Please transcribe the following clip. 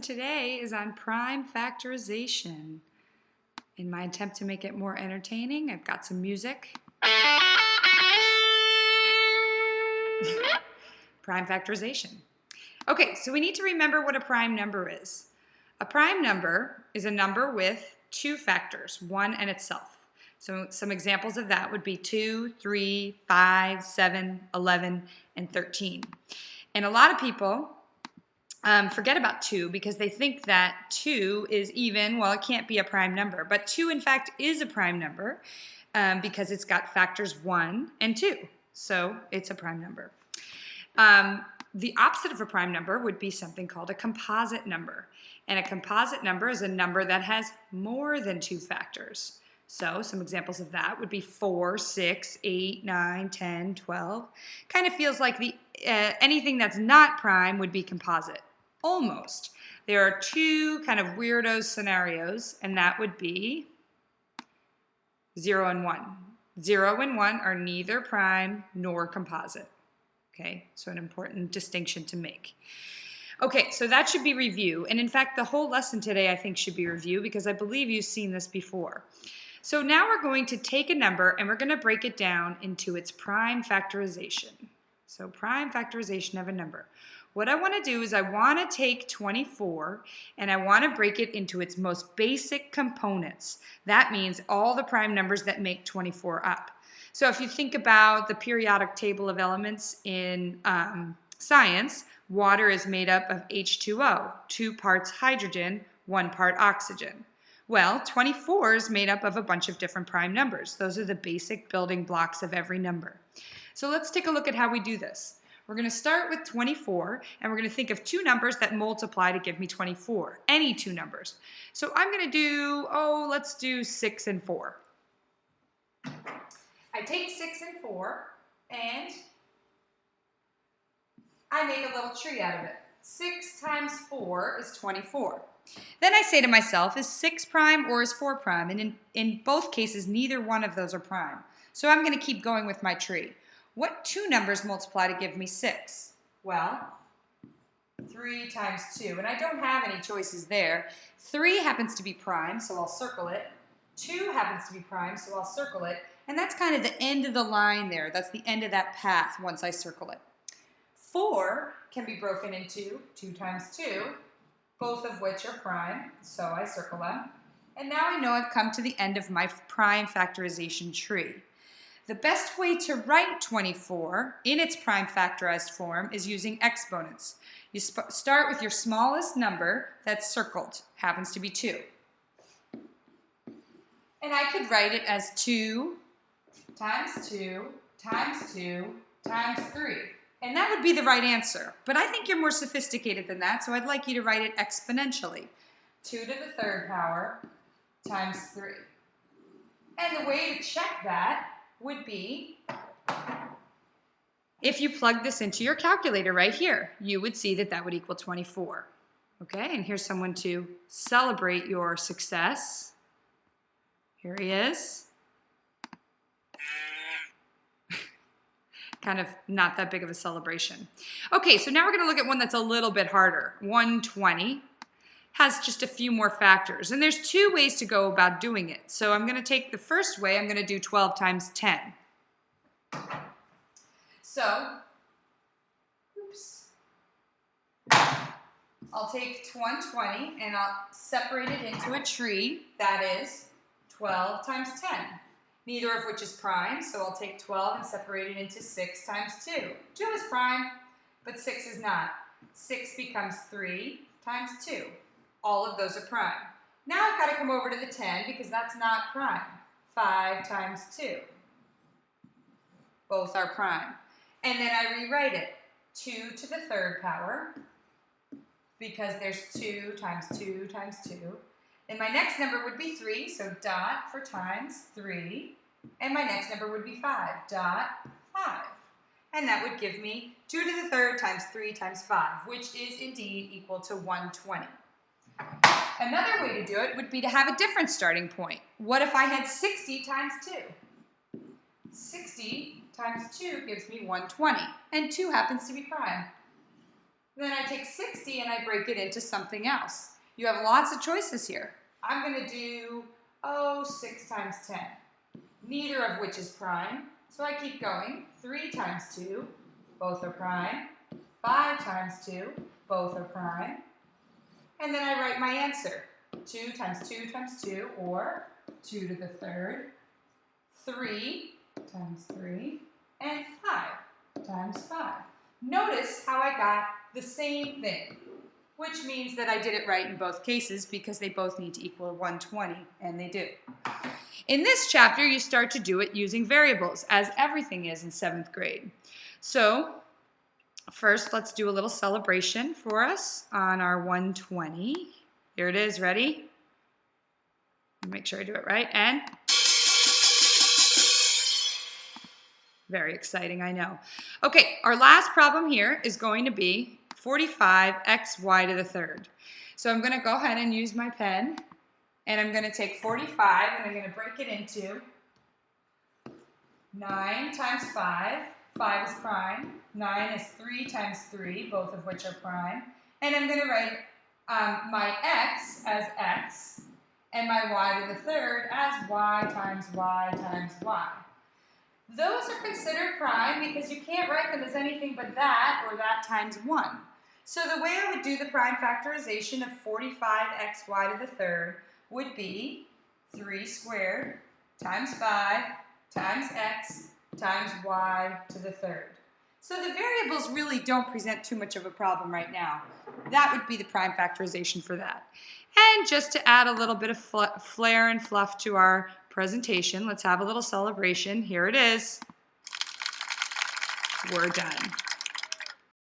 today is on prime factorization. In my attempt to make it more entertaining, I've got some music. Prime factorization. Okay, so we need to remember what a prime number is. A prime number is a number with two factors, one and itself. So some examples of that would be 2, 3, 5, 7, 11, and 13. And a lot of people forget about 2 because they think that 2 is even. Well, it can't be a prime number, but 2 in fact is a prime number because it's got factors 1 and 2, so it's a prime number. The opposite of a prime number would be something called a composite number, and a composite number is a number that has more than 2 factors. So some examples of that would be 4, 6, 8, 9, 10, 12. Kind of feels like anything that's not prime would be composite. Almost. There are two kind of weirdo scenarios, and that would be 0 and 1. 0 and 1 are neither prime nor composite. Okay, so an important distinction to make. Okay, so that should be review. And in fact, the whole lesson today I think should be review because I believe you've seen this before. So now we're going to take a number and we're going to break it down into its prime factorization. So prime factorization of a number. What I want to do is I want to take 24 and I want to break it into its most basic components. That means all the prime numbers that make 24 up. So if you think about the periodic table of elements in science, water is made up of H2O, 2 parts hydrogen, 1 part oxygen. Well, 24 is made up of a bunch of different prime numbers. Those are the basic building blocks of every number. So let's take a look at how we do this. We're going to start with 24, and we're going to think of 2 numbers that multiply to give me 24, any 2 numbers. So I'm going to do, let's do 6 and 4. I take 6 and 4, and I make a little tree out of it. 6 times 4 is 24. Then I say to myself, is 6 prime or is 4 prime? And in both cases, neither one of those are prime. So I'm going to keep going with my tree. What 2 numbers multiply to give me 6? Well, 3 times 2. And I don't have any choices there. 3 happens to be prime, so I'll circle it. 2 happens to be prime, so I'll circle it. And that's kind of the end of the line there. That's the end of that path once I circle it. 4 can be broken into 2 times 2, both of which are prime, so I circle them. And now I know I've come to the end of my prime factorization tree. The best way to write 24 in its prime factorized form is using exponents. You start with your smallest number that's circled, happens to be 2. And I could write it as 2 times 2 times 2 times 3. And that would be the right answer. But I think you're more sophisticated than that, so I'd like you to write it exponentially. 2 to the 3rd power times 3. And the way to check that would be if you plug this into your calculator right here, you would see that that would equal 24. Okay, and here's someone to celebrate your success. Here he is. Kind of not that big of a celebration. Okay, so now we're going to look at one that's a little bit harder. 120 has just a few more factors, and there's 2 ways to go about doing it. So I'm going to take the first way. I'm going to do 12 times 10. So, I'll take 120 and I'll separate it into a tree that is 12 times 10. Neither of which is prime, so I'll take 12 and separate it into 6 times 2. 2 is prime, but 6 is not. 6 becomes 3 times 2. All of those are prime. Now I've got to come over to the 10 because that's not prime. 5 times 2. Both are prime. And then I rewrite it. 2 to the 3rd power because there's 2 times 2 times 2. And my next number would be 3, so dot for times 3. And my next number would be 5, dot 5. And that would give me 2 to the 3rd times 3 times 5, which is indeed equal to 120. Another way to do it would be to have a different starting point. What if I had 60 times 2? 60 times 2 gives me 120, and 2 happens to be prime. Then I take 60 and I break it into something else. You have lots of choices here. I'm going to do, 6 times 10, neither of which is prime. So I keep going. 3 times 2, both are prime. 5 times 2, both are prime. And then I write my answer. 2 times 2 times 2, or 2 to the third. 3 times 3, and 5 times 5. Notice how I got the same thing, which means that I did it right in both cases because they both need to equal 120, and they do. In this chapter, you start to do it using variables, as everything is in 7th grade. So first, let's do a little celebration for us on our 120. Here it is, ready? Make sure I do it right, and very exciting, I know. Okay, our last problem here is going to be 45xy to the third. So I'm going to go ahead and use my pen, and I'm going to take 45 and I'm going to break it into 9 times 5. 5 is prime. 9 is 3 times 3, both of which are prime. And I'm going to write my x as x and my y to the third as y times y times y. Those are considered prime because you can't write them as anything but that or that times 1. So the way I would do the prime factorization of 45xy to the third would be 3 squared times 5 times x times y to the third. So the variables really don't present too much of a problem right now. That would be the prime factorization for that. And just to add a little bit of flair and fluff to our presentation, let's have a little celebration. Here it is. We're done.